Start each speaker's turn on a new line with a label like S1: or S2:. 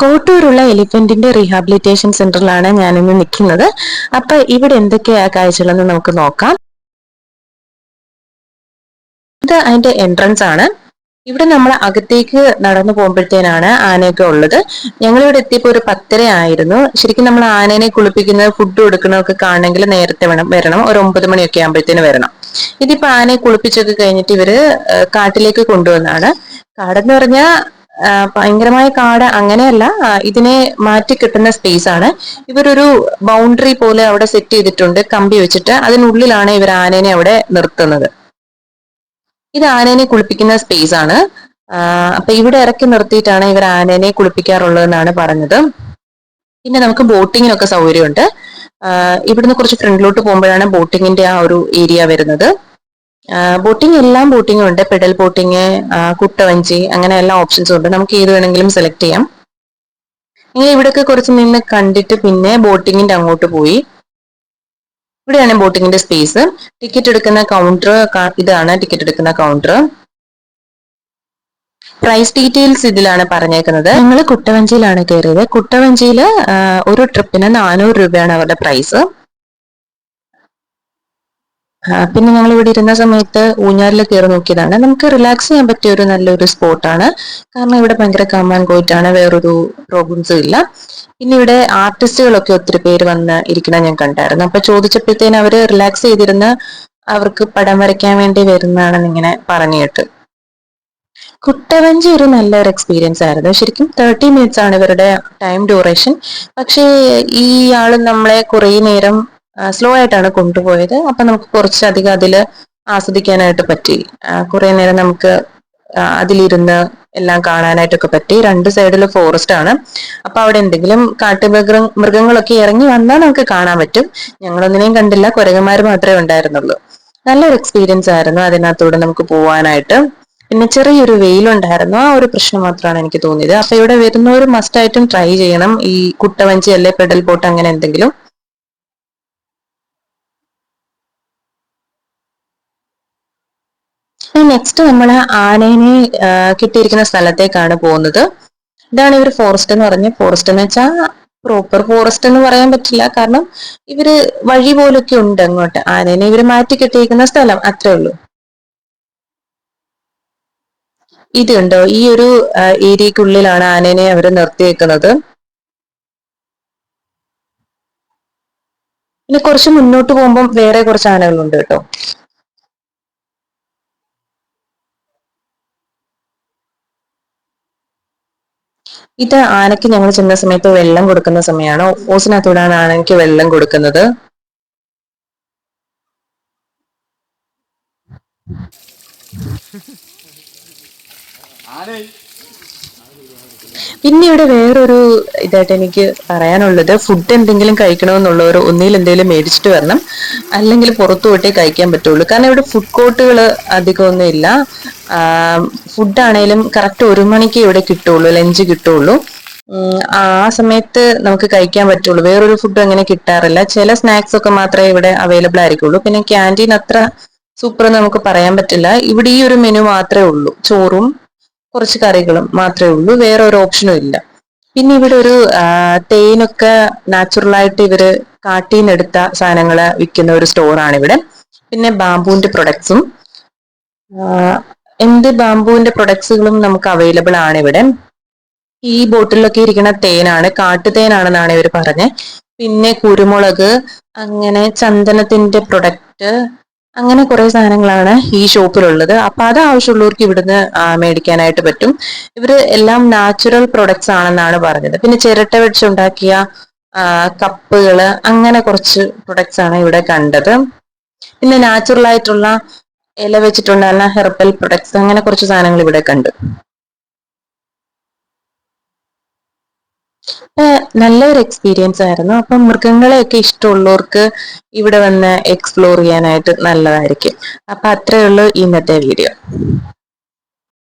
S1: കോട്ടൂരുള്ള എലിഫന്റിന്റെ rehabilitation സെന്ററിലാണ് ഞാനിന്ന് നിൽക്കുന്നത്. അപ്പൊ ഇവിടെ എന്തൊക്കെയാ കാഴ്ചകളെന്ന് നമുക്ക് നോക്കാം. ഇത് അതിന്റെ എൻട്രൻസ് ആണ്. ഇവിടെ നമ്മൾ അകത്തേക്ക് നടന്നു പോകുമ്പോഴത്തേനാണ് ആനയൊക്കെ ഉള്ളത്. ഞങ്ങളിവിടെ എത്തിയപ്പോൾ ഒരു 10:30 ആയിരുന്നു. ശരിക്കും നമ്മൾ ആനേനെ കുളിപ്പിക്കുന്നത്, ഫുഡ് കൊടുക്കണമൊക്കെ കാണണമെങ്കിൽ നേരത്തെ വരണം. ഒരു 9 മണിയൊക്കെ ആകുമ്പോഴത്തേന് വരണം. ഇതിപ്പോ ആനയെ കുളിപ്പിച്ചൊക്കെ കഴിഞ്ഞിട്ട് ഇവര് കാട്ടിലേക്ക് കൊണ്ടുവന്നാണ്. കാടെന്ന് പറഞ്ഞാൽ ഭയങ്കരമായ കാട് അങ്ങനെയല്ല, ഇതിനെ മാറ്റി കിട്ടുന്ന സ്പേസ് ആണ്. ഇവരൊരു ബൗണ്ടറി പോലെ അവിടെ സെറ്റ് ചെയ്തിട്ടുണ്ട്, കമ്പി വെച്ചിട്ട്. അതിനുള്ളിലാണ് ഇവർ ആനേനെ അവിടെ നിർത്തുന്നത്. ഇത് ആനേനെ കുളിപ്പിക്കുന്ന സ്പേസ് ആണ്. അപ്പൊ ഇവിടെ ഇറക്കി നിർത്തിയിട്ടാണ് ഇവർ ആനേനെ കുളിപ്പിക്കാറുള്ളതെന്നാണ് പറഞ്ഞത്. പിന്നെ നമുക്ക് ബോട്ടിങ്ങിനൊക്കെ സൗകര്യമുണ്ട്. ഇവിടുന്ന് കുറച്ച് ഫ്രണ്ടിലോട്ട് പോകുമ്പോഴാണ് ബോട്ടിങ്ങിന്റെ ആ ഒരു ഏരിയ വരുന്നത്. എല്ലാം ബോട്ടിങ്ങും ഉണ്ട്. പെഡൽ ബോട്ടിങ്, കുട്ടവഞ്ചി, അങ്ങനെ എല്ലാ ഓപ്ഷൻസും ഉണ്ട്. നമുക്ക് ഏത് വേണമെങ്കിലും സെലക്ട് ചെയ്യാം. ഇങ്ങനെ ഇവിടെയൊക്കെ കുറച്ച് നിന്ന് കണ്ടിട്ട് പിന്നെ ബോട്ടിങ്ങിന്റെ അങ്ങോട്ട് പോയി. ഇവിടെയാണ് ബോട്ടിങ്ങിന്റെ സ്പേസ്. ടിക്കറ്റ് എടുക്കുന്ന കൗണ്ടർ ഇതാണ്. ടിക്കറ്റ് എടുക്കുന്ന കൗണ്ടർ. പ്രൈസ് ഡീറ്റെയിൽസ് ഇതിലാണ് പറഞ്ഞേക്കുന്നത്. ഞങ്ങൾ കുട്ടവഞ്ചിയിലാണ് കയറിയത്. കുട്ടവഞ്ചിയിൽ ഒരു ട്രിപ്പിന് 400 രൂപയാണ് അവരുടെ പ്രൈസ്. പിന്നെ ഞങ്ങൾ ഇവിടെ ഇരുന്ന സമയത്ത് ഊഞ്ഞാലിൽ കയറി നോക്കിയതാണ്. നമുക്ക് റിലാക്സ് ചെയ്യാൻ പറ്റിയ ഒരു നല്ലൊരു സ്പോട്ടാണ്. കാരണം ഇവിടെ ഭയങ്കര കാം ആൻഡ് ക്വയറ്റ് ആണ്, വേറൊരു പ്രോബ്ലംസും ഇല്ല. പിന്നെ ഇവിടെ ആർട്ടിസ്റ്റുകളൊക്കെ ഒത്തിരി പേര് വന്ന് ഇരിക്കണം ഞാൻ കണ്ടായിരുന്നു. അപ്പൊ ചോദിച്ചപ്പോഴത്തേന് അവര് റിലാക്സ് ചെയ്തിരുന്ന് അവർക്ക് പടം വരയ്ക്കാൻ വേണ്ടി വരുന്നതാണെന്ന് ഇങ്ങനെ പറഞ്ഞു കേട്ട്. കുട്ടവഞ്ചി ഒരു നല്ലൊരു എക്സ്പീരിയൻസ് ആയിരുന്നു. ശരിക്കും 30 മിനിറ്റ്സ് ആണ് ഇവരുടെ ടൈം ഡ്യൂറേഷൻ. പക്ഷേ ഈ ആള് നമ്മളെ കുറേ നേരം സ്ലോ ആയിട്ടാണ് കൊണ്ടുപോയത്. അപ്പൊ നമുക്ക് കുറച്ചധികം അതില് ആസ്വദിക്കാനായിട്ട് പറ്റി. കുറെ നേരം നമുക്ക് അതിലിരുന്ന് എല്ലാം കാണാനായിട്ടൊക്കെ പറ്റി. 2 സൈഡില് ഫോറസ്റ്റ് ആണ്. അപ്പൊ അവിടെ എന്തെങ്കിലും മൃഗങ്ങളൊക്കെ ഇറങ്ങി വന്നാൽ നമുക്ക് കാണാൻ പറ്റും. ഞങ്ങളൊന്നിനെയും കണ്ടില്ല, കുരങ്ങന്മാർ മാത്രമേ ഉണ്ടായിരുന്നുള്ളൂ. നല്ലൊരു എക്സ്പീരിയൻസ് ആയിരുന്നു അതിനകത്തൂടെ നമുക്ക് പോവാനായിട്ട്. പിന്നെ ചെറിയൊരു വെയിലുണ്ടായിരുന്നു, ആ ഒരു പ്രശ്നം മാത്രമാണ് എനിക്ക് തോന്നിയത്. അപ്പൊ ഇവിടെ വരുന്നവർ മസ്റ്റ് ആയിട്ടും ട്രൈ ചെയ്യണം ഈ കുട്ടവഞ്ചി അല്ലെ പെഡൽ ബോട്ട് അങ്ങനെ എന്തെങ്കിലും. നെക്സ്റ്റ് നമ്മൾ ആനേനെ കിട്ടിയിരിക്കുന്ന സ്ഥലത്തേക്കാണ് പോകുന്നത്. ഇതാണ് ഇവർ ഫോറസ്റ്റ് എന്ന് പറഞ്ഞ ഫോറസ്റ്റ് എന്ന് വെച്ചാൽ പ്രോപ്പർ ഫോറസ്റ്റ് എന്ന് പറയാൻ പറ്റില്ല. കാരണം ഇവര് വഴി പോലൊക്കെ ഉണ്ട് അങ്ങോട്ട്. ആനേനെ ഇവര് മാറ്റി കെട്ടിയിരിക്കുന്ന സ്ഥലം, അത്രേ ഉള്ളൂ. ഇതുണ്ടോ, ഈ ഒരു ഏരിയക്കുള്ളിലാണ് ആനേനെ അവർ നിർത്തിയേക്കുന്നത്. പിന്നെ കുറച്ച് മുന്നോട്ട് പോകുമ്പോൾ വേറെ കുറച്ച് ആനകളുണ്ട് കേട്ടോ. ഇത് ആനയ്ക്ക് ഞങ്ങൾ ചെന്ന സമയത്ത് വെള്ളം കൊടുക്കുന്ന സമയമാണ്. ഓസിനകത്തൂടാണ് ആനയ്ക്ക് വെള്ളം കൊടുക്കുന്നത്. പിന്നെ ഇവിടെ വേറൊരു ഇതായിട്ട് എനിക്ക് പറയാനുള്ളത്, ഫുഡ് എന്തെങ്കിലും കഴിക്കണമെന്നുള്ളവർ ഒന്നിൽ എന്തെങ്കിലും മേടിച്ചിട്ട് വരണം, അല്ലെങ്കിൽ പുറത്തു പോയിട്ടേ കഴിക്കാൻ പറ്റുള്ളൂ. കാരണം ഇവിടെ ഫുഡ് കോർട്ടുകൾ അധികമൊന്നും ഇല്ല. ഫുഡാണേലും കറക്റ്റ് 1 മണിക്ക് ഇവിടെ കിട്ടുള്ളൂ, ലഞ്ച് കിട്ടുള്ളൂ. ആ സമയത്ത് നമുക്ക് കഴിക്കാൻ പറ്റുള്ളൂ. വേറൊരു ഫുഡ് അങ്ങനെ കിട്ടാറില്ല. ചില സ്നാക്സ് ഒക്കെ മാത്രമേ ഇവിടെ അവൈലബിൾ ആയിരിക്കുള്ളൂ. പിന്നെ ക്യാൻറ്റീൻ അത്ര സൂപ്പർ നമുക്ക് പറയാൻ പറ്റില്ല. ഇവിടെ ഈ ഒരു മെനു മാത്രമേ ഉള്ളൂ, ചോറും കുറച്ച് കറികളും മാത്രമേ ഉള്ളൂ, വേറെ ഒരു ഓപ്ഷനും ഇല്ല. പിന്നെ ഇവിടെ ഒരു തേനൊക്കെ നാച്ചുറൽ ആയിട്ട് ഇവര് കാട്ടിൽ നിന്ന് എടുത്ത സാധനങ്ങള് വിൽക്കുന്ന ഒരു സ്റ്റോറാണ് ഇവിടെ. പിന്നെ ബാംബുവിന്റെ പ്രൊഡക്ട്സും എന്ത് ബാംബുവിന്റെ പ്രൊഡക്ട്സുകളും നമുക്ക് അവൈലബിൾ ആണ് ഇവിടെ. ഈ ബോട്ടിലൊക്കെ ഇരിക്കുന്ന തേനാണ്, കാട്ടുതേനാണെന്നാണ് ഇവർ പറഞ്ഞത്. പിന്നെ കുരുമുളക്, അങ്ങനെ ചന്ദനത്തിന്റെ പ്രൊഡക്റ്റ്, അങ്ങനെ കുറെ സാധനങ്ങളാണ് ഈ ഷോപ്പിലുള്ളത്. അപ്പൊ അത് ആവശ്യമുള്ളവർക്ക് ഇവിടുന്ന് മേടിക്കാനായിട്ട് പറ്റും. ഇവര് എല്ലാം നാച്ചുറൽ പ്രൊഡക്ട്സ് ആണെന്നാണ് പറഞ്ഞത്. പിന്നെ ചിരട്ട വെച്ചുണ്ടാക്കിയ കപ്പുകള്, അങ്ങനെ കുറച്ച് പ്രൊഡക്ട്സ് ആണ് ഇവിടെ കണ്ടത്. പിന്നെ നാച്ചുറൽ ആയിട്ടുള്ള ഇല വെച്ചിട്ടുണ്ടാകുന്ന ഹെർബൽ പ്രൊഡക്ട്സ്, അങ്ങനെ കുറച്ച് സാധനങ്ങൾ ഇവിടെ കണ്ടു. നല്ലൊരു എക്സ്പീരിയൻസ് ആയിരുന്നു. അപ്പം മൃഗങ്ങളെയൊക്കെ ഇഷ്ടമുള്ളവർക്ക് ഇവിടെ വന്ന് എക്സ്പ്ലോർ ചെയ്യാനായിട്ട് നല്ലതായിരിക്കും. അപ്പൊ അത്രയേ ഉള്ളൂ ഇന്നത്തെ വീഡിയോ.